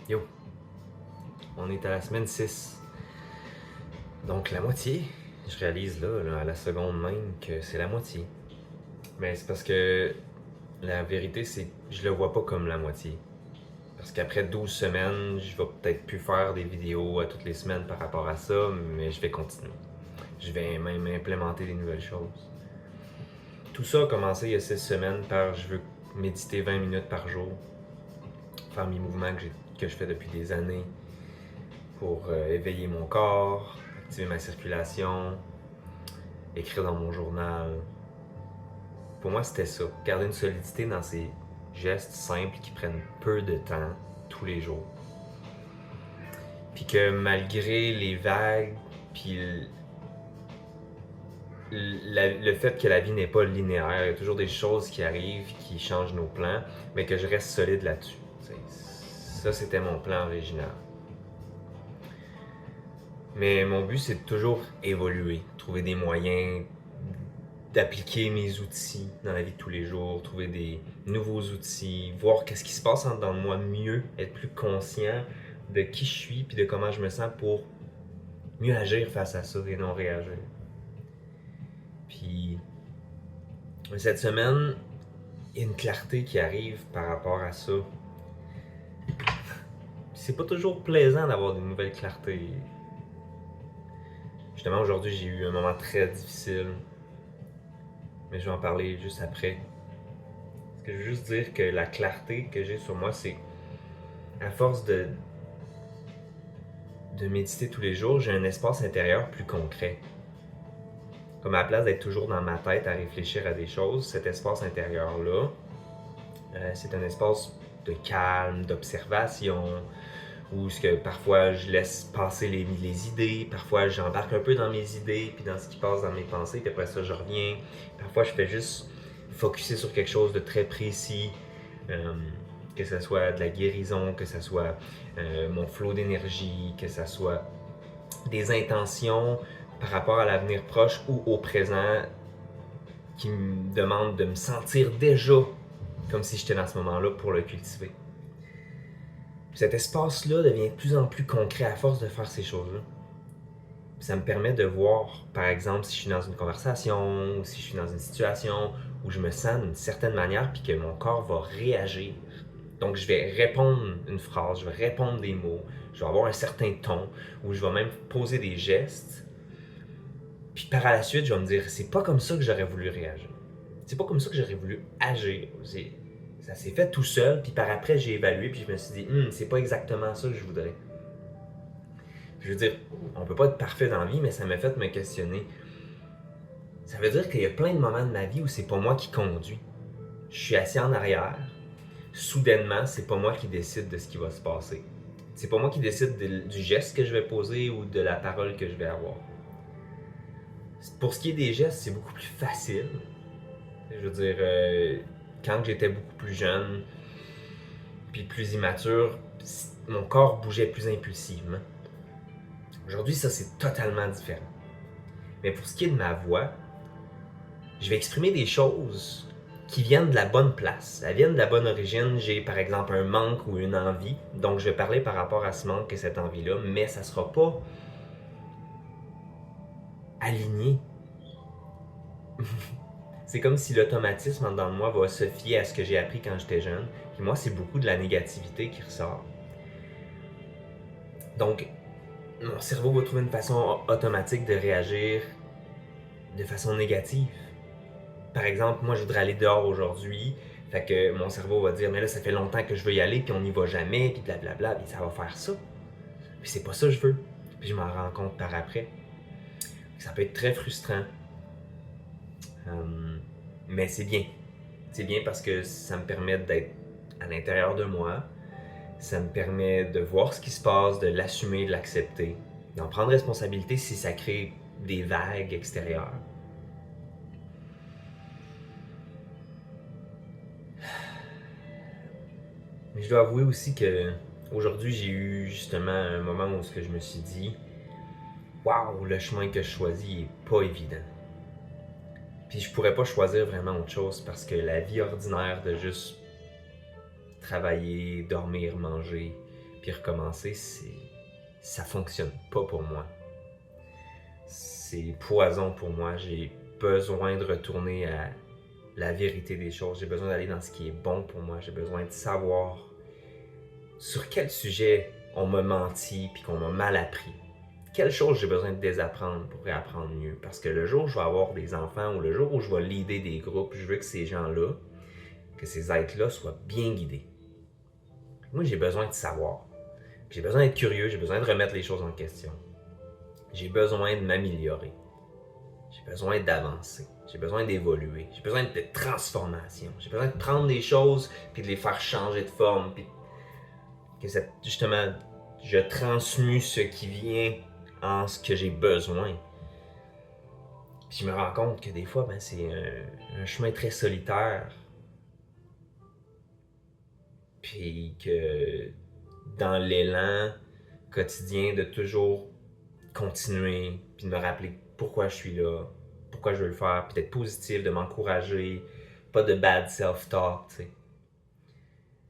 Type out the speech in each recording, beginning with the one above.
Yo, on est à la semaine 6. Donc la moitié. Je réalise là, à la seconde même que c'est la moitié. Mais c'est parce que la vérité, c'est que je le vois pas comme la moitié. Parce qu'après 12 semaines, je vais peut-être plus faire des vidéos à toutes les semaines par rapport à ça, mais je vais continuer. Je vais même implémenter des nouvelles choses. Tout ça a commencé il y a 6 semaines par je veux méditer 20 minutes par jour, faire mes mouvements que je fais depuis des années pour éveiller mon corps, activer ma circulation, écrire dans mon journal. Pour moi, c'était ça. Garder une solidité dans ces gestes simples qui prennent peu de temps tous les jours. Puis que malgré les vagues, puis le fait que la vie n'est pas linéaire, il y a toujours des choses qui arrivent, qui changent nos plans, mais que je reste solide là-dessus. Ça, c'était mon plan original. Mais mon but, c'est de toujours évoluer, trouver des moyens d'appliquer mes outils dans la vie de tous les jours, trouver des nouveaux outils, voir qu'est-ce qui se passe en dedans de moi mieux, être plus conscient de qui je suis puis de comment je me sens pour mieux agir face à ça et non réagir. Puis cette semaine, il y a une clarté qui arrive par rapport à ça. C'est pas toujours plaisant d'avoir des nouvelles clartés. Justement, aujourd'hui, j'ai eu un moment très difficile, mais je vais en parler juste après. Parce que je veux juste dire que la clarté que j'ai sur moi, c'est à force de méditer tous les jours, j'ai un espace intérieur plus concret. Comme à la place d'être toujours dans ma tête à réfléchir à des choses, cet espace intérieur-là, c'est un espace de calme, d'observation, où ce que parfois je laisse passer les idées, parfois j'embarque un peu dans mes idées, puis dans ce qui passe dans mes pensées, puis après ça je reviens. Parfois je fais juste focusser sur quelque chose de très précis, que ce soit de la guérison, que ce soit mon flot d'énergie, que ce soit des intentions par rapport à l'avenir proche ou au présent qui me demandent de me sentir déjà comme si j'étais dans ce moment-là pour le cultiver. Cet espace-là devient de plus en plus concret à force de faire ces choses-là. Ça me permet de voir, par exemple, si je suis dans une conversation ou si je suis dans une situation où je me sens d'une certaine manière puis que mon corps va réagir. Donc, je vais répondre une phrase, je vais répondre des mots, je vais avoir un certain ton, ou je vais même poser des gestes. Puis par la suite, je vais me dire, c'est pas comme ça que j'aurais voulu réagir. C'est pas comme ça que j'aurais voulu agir. Ça s'est fait tout seul, puis par après, j'ai évalué, puis je me suis dit, c'est pas exactement ça que je voudrais. Je veux dire, on peut pas être parfait dans la vie, mais ça m'a fait me questionner. Ça veut dire qu'il y a plein de moments de ma vie où c'est pas moi qui conduis. Je suis assis en arrière. Soudainement, c'est pas moi qui décide de ce qui va se passer. C'est pas moi qui décide du geste que je vais poser ou de la parole que je vais avoir. Pour ce qui est des gestes, c'est beaucoup plus facile. Je veux dire, quand j'étais beaucoup plus jeune, puis plus immature, mon corps bougeait plus impulsivement. Aujourd'hui, ça, c'est totalement différent. Mais pour ce qui est de ma voix, je vais exprimer des choses qui viennent de la bonne place. Elles viennent de la bonne origine. J'ai, par exemple, un manque ou une envie. Donc, je vais parler par rapport à ce manque et cette envie-là, mais ça ne sera pas aligné. C'est comme si l'automatisme en dedans de moi va se fier à ce que j'ai appris quand j'étais jeune. Puis moi, c'est beaucoup de la négativité qui ressort. Donc, mon cerveau va trouver une façon automatique de réagir de façon négative. Par exemple, moi, je voudrais aller dehors aujourd'hui. Fait que mon cerveau va dire, mais là, ça fait longtemps que je veux y aller, puis on n'y va jamais, puis blablabla, puis ça va faire ça. Puis c'est pas ça que je veux. Puis je m'en rends compte par après. Ça peut être très frustrant. Mais c'est bien. C'est bien parce que ça me permet d'être à l'intérieur de moi. Ça me permet de voir ce qui se passe, de l'assumer, de l'accepter, d'en prendre responsabilité si ça crée des vagues extérieures. Mais je dois avouer aussi que aujourd'hui, j'ai eu justement un moment où je me suis dit waouh, le chemin que je choisis est pas évident. Puis je pourrais pas choisir vraiment autre chose parce que la vie ordinaire de juste travailler, dormir, manger, puis recommencer, ça fonctionne pas pour moi. C'est poison pour moi. J'ai besoin de retourner à la vérité des choses. J'ai besoin d'aller dans ce qui est bon pour moi. J'ai besoin de savoir sur quel sujet on m'a menti puis qu'on m'a mal appris. Quelle chose j'ai besoin de désapprendre pour réapprendre mieux. Parce que le jour où je vais avoir des enfants ou le jour où je vais leader des groupes, je veux que ces gens-là, que ces êtres-là soient bien guidés. Moi, j'ai besoin de savoir. J'ai besoin d'être curieux, j'ai besoin de remettre les choses en question. J'ai besoin de m'améliorer. J'ai besoin d'avancer. J'ai besoin d'évoluer. J'ai besoin de transformation. J'ai besoin de prendre des choses puis de les faire changer de forme. Puis que justement, je transmue ce qui vient en ce que j'ai besoin. Puis je me rends compte que des fois, c'est un chemin très solitaire. Puis que dans l'élan quotidien de toujours continuer, puis de me rappeler pourquoi je suis là, pourquoi je veux le faire, puis d'être positif, de m'encourager, pas de bad self-talk, tu sais.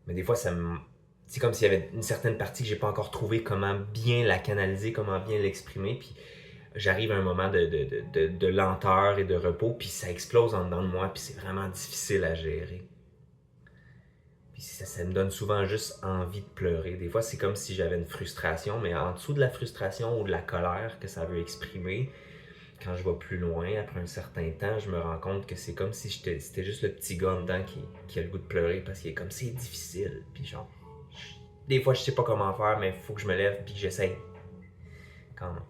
Mais des fois, c'est comme s'il y avait une certaine partie que j'ai pas encore trouvé comment bien la canaliser, comment bien l'exprimer, puis j'arrive à un moment de lenteur et de repos, puis ça explose en dedans de moi, puis c'est vraiment difficile à gérer. Puis ça me donne souvent juste envie de pleurer. Des fois, c'est comme si j'avais une frustration, mais en dessous de la frustration ou de la colère que ça veut exprimer, quand je vais plus loin, après un certain temps, je me rends compte que c'est comme si c'était juste le petit gars en dedans qui a le goût de pleurer parce qu'il est comme c'est difficile. Puis genre, des fois, je sais pas comment faire, mais il faut que je me lève puis que j'essaye. Quand même.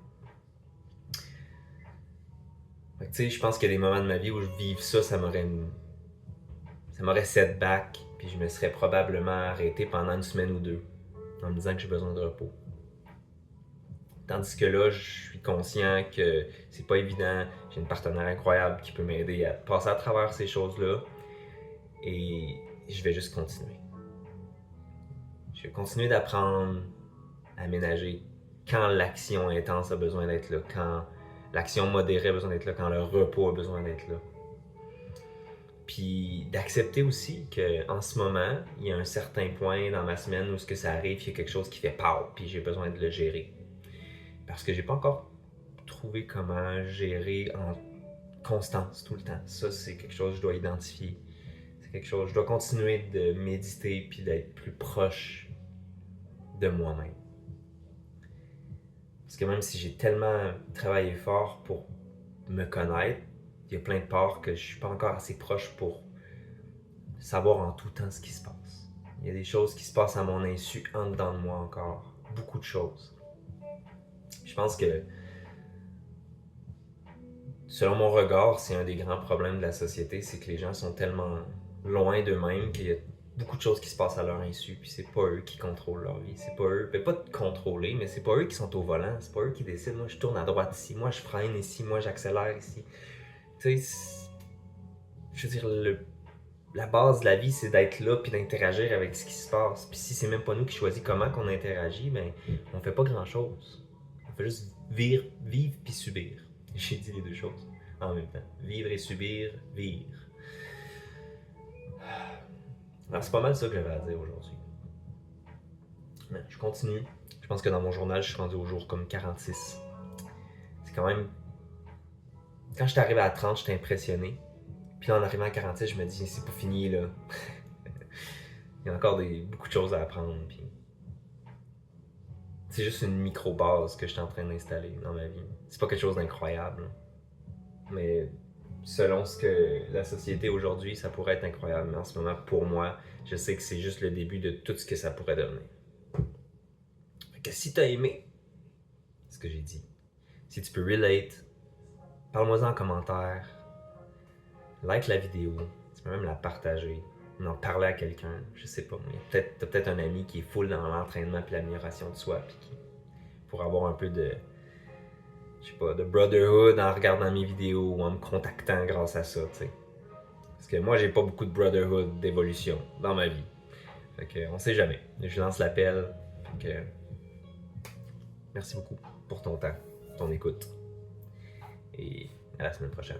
Tu sais, je pense qu'il y a des moments de ma vie où je vive ça, ça m'aurait setback, puis je me serais probablement arrêté pendant une semaine ou deux en me disant que j'ai besoin de repos. Tandis que là, je suis conscient que c'est pas évident. J'ai une partenaire incroyable qui peut m'aider à passer à travers ces choses-là. Et je vais juste continuer. Je vais continuer d'apprendre à ménager quand l'action intense a besoin d'être là, quand l'action modérée a besoin d'être là, quand le repos a besoin d'être là. Puis d'accepter aussi qu'en ce moment, il y a un certain point dans ma semaine où ce que ça arrive, il y a quelque chose qui fait pow, puis j'ai besoin de le gérer. Parce que j'ai pas encore trouvé comment gérer en constance tout le temps. Ça, c'est quelque chose que je dois identifier. C'est quelque chose, je dois continuer de méditer puis d'être plus proche de moi-même. Parce que même si j'ai tellement travaillé fort pour me connaître, il y a plein de parts que je suis pas encore assez proche pour savoir en tout temps ce qui se passe. Il y a des choses qui se passent à mon insu en dedans de moi encore. Beaucoup de choses. Je pense que, selon mon regard, c'est un des grands problèmes de la société, c'est que les gens sont tellement loin d'eux-mêmes qu'il y a beaucoup de choses qui se passent à leur insu, puis c'est pas eux qui contrôlent leur vie. C'est pas eux, pas de contrôler, mais c'est pas eux qui sont au volant, c'est pas eux qui décident. Moi, je tourne à droite ici, moi, je freine ici, moi, j'accélère ici. Tu sais, je veux dire, la base de la vie, c'est d'être là puis d'interagir avec ce qui se passe. Puis si c'est même pas nous qui choisissons comment qu'on interagit, ben on fait pas grand-chose. On fait juste vivre puis subir. J'ai dit les deux choses en même temps. Vivre et subir, vivre. Alors c'est pas mal ça que j'avais à dire aujourd'hui. Mais je continue. Je pense que dans mon journal, je suis rendu au jour comme 46. C'est quand même... Quand je suis arrivé à 30, j'étais impressionné. Puis là, en arrivant à 46, je me dis, c'est pas fini, là. Il y a encore beaucoup de choses à apprendre. Puis... c'est juste une micro-base que je suis en train d'installer dans ma vie. C'est pas quelque chose d'incroyable. Mais selon ce que la société aujourd'hui, ça pourrait être incroyable. Mais en ce moment, pour moi, je sais que c'est juste le début de tout ce que ça pourrait devenir. Fait que si t'as aimé ce que j'ai dit, si tu peux relate, parle-moi-en en commentaire, like la vidéo, tu peux même la partager, en parler à quelqu'un, je sais pas moi. T'as peut-être un ami qui est full dans l'entraînement et l'amélioration de soi, puis qui pour avoir un peu de, je sais pas, de brotherhood en regardant mes vidéos ou en me contactant grâce à ça, tu sais. Parce que moi, j'ai pas beaucoup de brotherhood, d'évolution dans ma vie. Fait que, on sait jamais. Je lance l'appel. Fait que, merci beaucoup pour ton temps, ton écoute. Et à la semaine prochaine.